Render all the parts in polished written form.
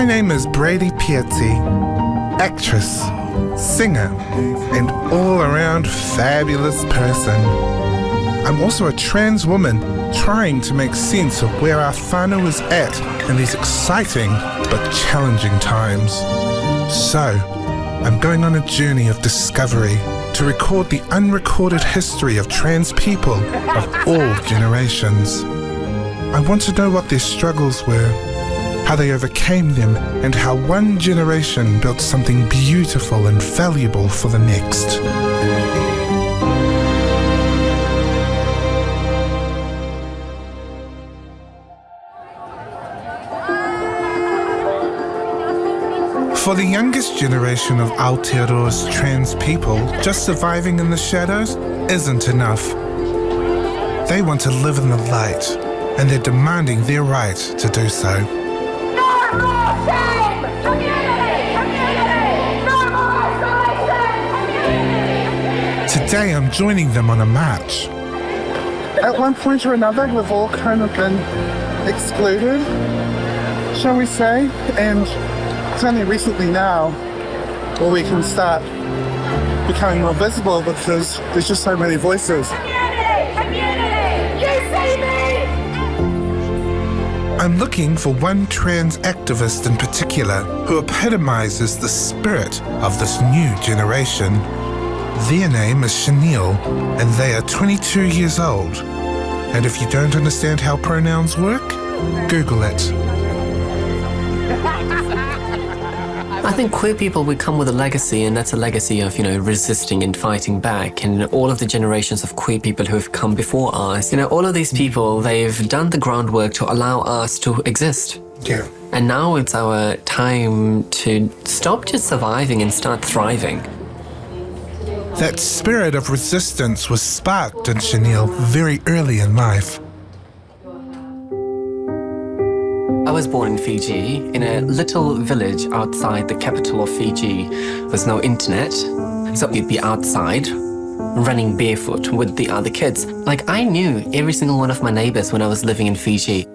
My name is Brady Piazzi, actress, singer, and all-around fabulous person. I'm also a trans woman trying to make sense of where our whānau is at in these exciting but challenging times. So, I'm going on a journey of discovery to record the unrecorded history of trans people of all generations. I want to know what their struggles were, how they overcame them, and how one generation built something beautiful and valuable for the next. For the youngest generation of Aotearoa's trans people, just surviving in the shadows isn't enough. They want to live in the light, and they're demanding their right to do so. No more shame! Community! Community! No more isolation! Today I'm joining them on a march. At one point or another, we've all kind of been excluded, shall we say, and it's only recently now where we can start becoming more visible because there's just so many voices. Community! Community! You see me! I'm looking for one trans activist in particular who epitomizes the spirit of this new generation. Their name is Shaneel, and they are 22 years old. And if you don't understand how pronouns work, Google it. I think queer people, we come with a legacy, and that's a legacy of, resisting and fighting back. And all of the generations of queer people who have come before us, all of these people, they've done the groundwork to allow us to exist. Yeah. And now it's our time to stop just surviving and start thriving. That spirit of resistance was sparked in Shaneel very early in life. I was born in Fiji, in a little village outside the capital of Fiji. There's no internet, so you'd be outside, running barefoot with the other kids. I knew every single one of my neighbors when I was living in Fiji.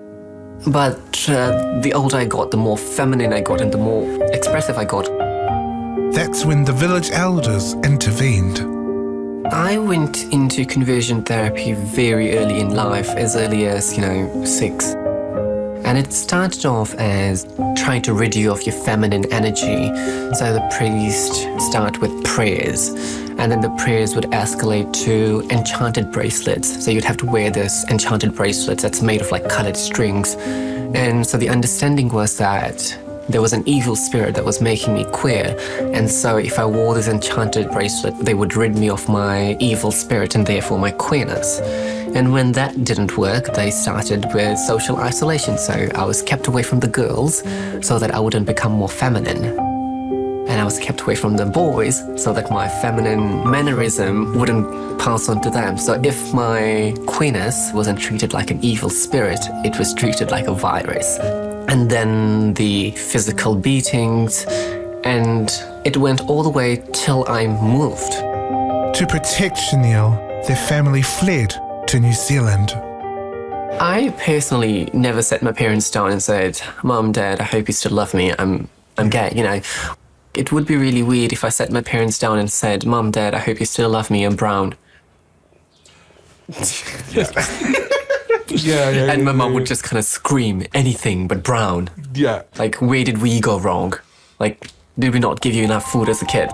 But the older I got, the more feminine I got and the more expressive I got. That's when the village elders intervened. I went into conversion therapy very early in life, as early as, 6. And it started off as trying to rid you of your feminine energy. So the priest started with prayers, and then the prayers would escalate to enchanted bracelets. So you'd have to wear this enchanted bracelets that's made of colored strings. And so the understanding was that there was an evil spirit that was making me queer. And so if I wore this enchanted bracelet, they would rid me of my evil spirit and therefore my queerness. And when that didn't work, they started with social isolation. So I was kept away from the girls so that I wouldn't become more feminine. And I was kept away from the boys so that my feminine mannerism wouldn't pass on to them. So if my queerness wasn't treated like an evil spirit, it was treated like a virus. And then the physical beatings, and it went all the way till I moved. To protect Shaneel, their family fled to New Zealand. I personally never sat my parents down and said, "Mom, Dad, I hope you still love me. I'm gay," It would be really weird if I sat my parents down and said, "Mom, Dad, I hope you still love me. I'm brown." Yeah. And my mom would just kind of scream, "Anything but brown." Yeah. Where did we go wrong? Did we not give you enough food as a kid?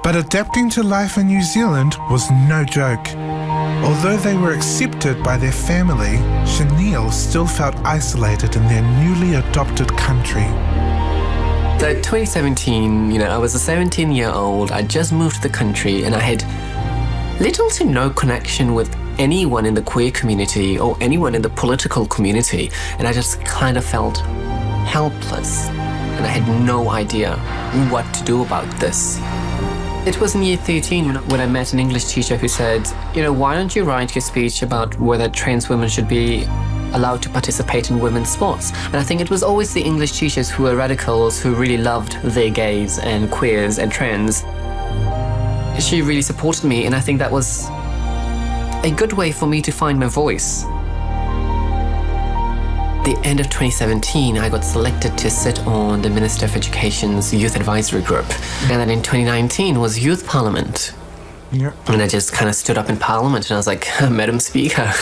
But adapting to life in New Zealand was no joke. Although they were accepted by their family, Shaneel still felt isolated in their newly adopted country. So 2017, I was a 17-year-old. I just moved to the country and I had little to no connection with anyone in the queer community or anyone in the political community. And I just kind of felt helpless. And I had no idea what to do about this. It was in year 13 when I met an English teacher who said, "Why don't you write your speech about whether trans women should be allowed to participate in women's sports?" And I think it was always the English teachers who were radicals, who really loved their gays and queers and trans. She really supported me, and I think that was a good way for me to find my voice. the end of 2017, I got selected to sit on the Minister of Education's Youth Advisory Group. And then in 2019 was Youth Parliament. Yeah. And I just kind of stood up in Parliament and I was like, Madam Speaker.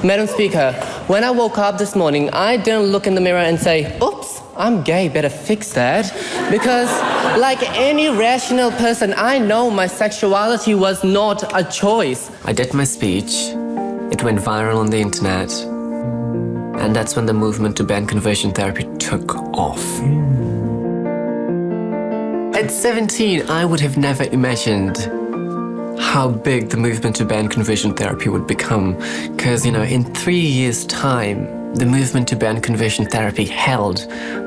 Madam Speaker, when I woke up this morning, I didn't look in the mirror and say, oops, I'm gay, better fix that. Because like any rational person, I know my sexuality was not a choice. I did my speech. It went viral on the internet. And that's when the movement to ban conversion therapy took off. At 17, I would have never imagined how big the movement to ban conversion therapy would become. Because, in 3 years' time, the movement to ban conversion therapy held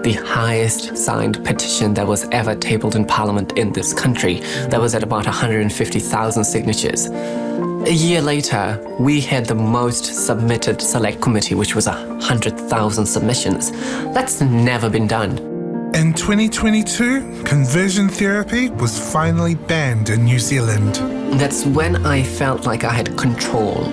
the highest signed petition that was ever tabled in Parliament in this country. That was at about 150,000 signatures. A year later, we had the most submitted select committee, which was 100,000 submissions. That's never been done. In 2022, conversion therapy was finally banned in New Zealand. That's when I felt like I had control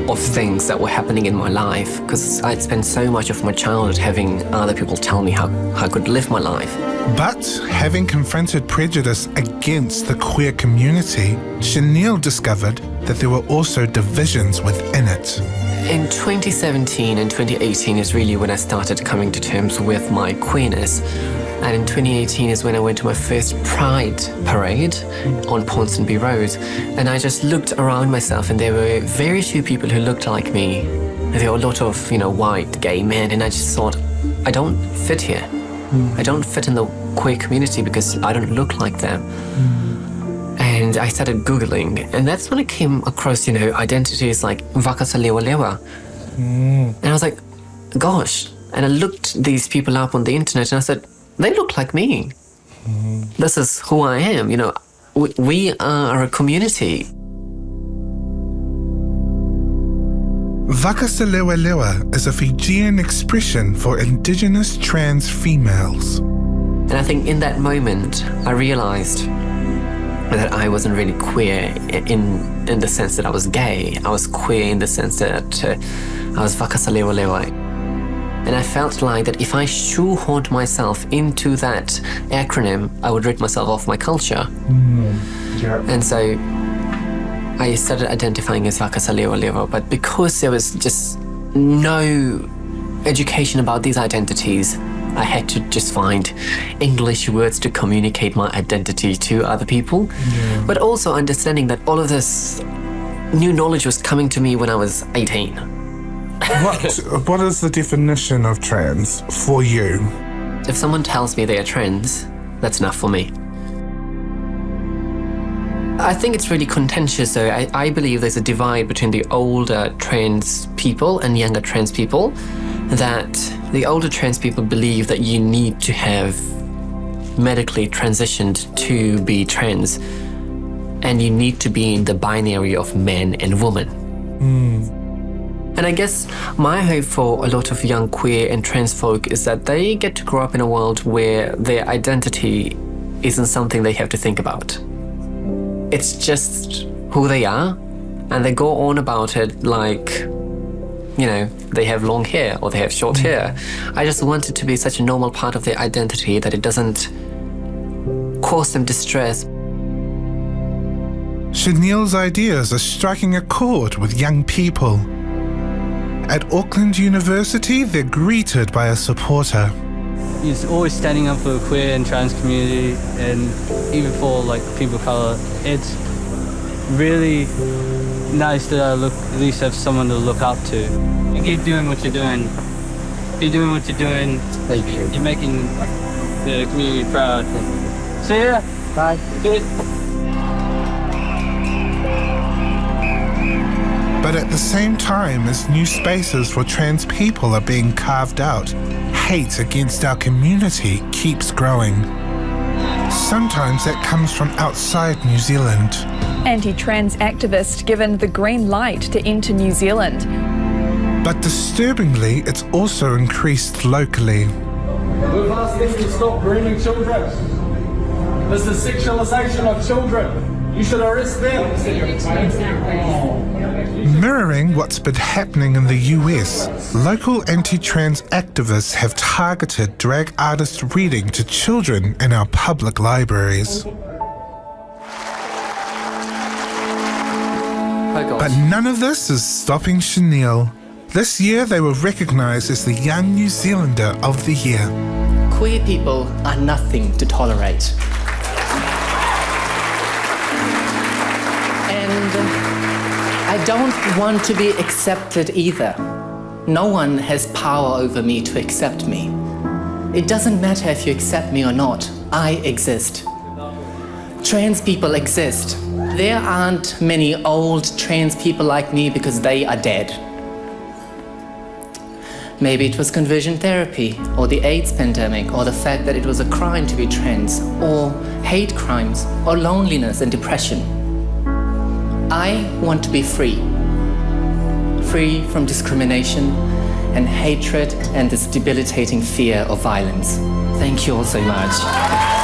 of things that were happening in my life, because I'd spent so much of my childhood having other people tell me how I could live my life. But having confronted prejudice against the queer community, Shaneel discovered that there were also divisions within it. In 2017 and 2018 is really when I started coming to terms with my queerness. And in 2018 is when I went to my first Pride parade on Ponsonby Road. And I just looked around myself and there were very few people who looked like me. There were a lot of, white gay men, and I just thought, I don't fit here. I don't fit in the queer community because I don't look like them. And I started Googling, and that's when I came across, identities like Vakasalewa Lewa. And I was like, gosh. And I looked these people up on the internet and I said, they look like me. This is who I am. We are a community. Vakasalewa is a Fijian expression for indigenous trans females. And I think in that moment, I realized that I wasn't really queer in the sense that I was gay. I was queer in the sense that I was Vakasalewa. And I felt like that if I shoehorned myself into that acronym, I would rid myself of my culture. Yeah. And so I started identifying as Vakasalewa, but because there was just no education about these identities, I had to just find English words to communicate my identity to other people. Yeah. But also understanding that all of this new knowledge was coming to me when I was 18. What is the definition of trans for you? If someone tells me they are trans, that's enough for me. I think it's really contentious though. I believe there's a divide between the older trans people and younger trans people, that the older trans people believe that you need to have medically transitioned to be trans, and you need to be in the binary of man and woman. And I guess my hope for a lot of young queer and trans folk is that they get to grow up in a world where their identity isn't something they have to think about. It's just who they are, and they go on about it like, they have long hair or they have short hair. I just want it to be such a normal part of their identity that it doesn't cause them distress. Shaneel's ideas are striking a chord with young people. At Auckland University, they're greeted by a supporter. He's always standing up for the queer and trans community, and even for people of colour. It's really nice that I at least have someone to look up to. You keep doing what you're doing. You're doing what you're doing. Thank you. You're making the community proud. See ya. Bye. Good. But at the same time as new spaces for trans people are being carved out, hate against our community keeps growing. Sometimes that comes from outside New Zealand. Anti-trans activist given the green light to enter New Zealand. But disturbingly, it's also increased locally. We've asked them to stop grooming children. This is sexualisation of children. You should arrest them. Mirroring what's been happening in the US, local anti-trans activists have targeted drag artist reading to children in our public libraries. But none of this is stopping Shaneel. This year they were recognised as the Young New Zealander of the Year. Queer people are nothing to tolerate. And I don't want to be accepted either. No one has power over me to accept me. It doesn't matter if you accept me or not. I exist. Trans people exist. There aren't many old trans people like me because they are dead. Maybe it was conversion therapy, or the AIDS pandemic, or the fact that it was a crime to be trans, or hate crimes, or loneliness and depression. I want to be free. Free from discrimination and hatred and this debilitating fear of violence. Thank you all so much.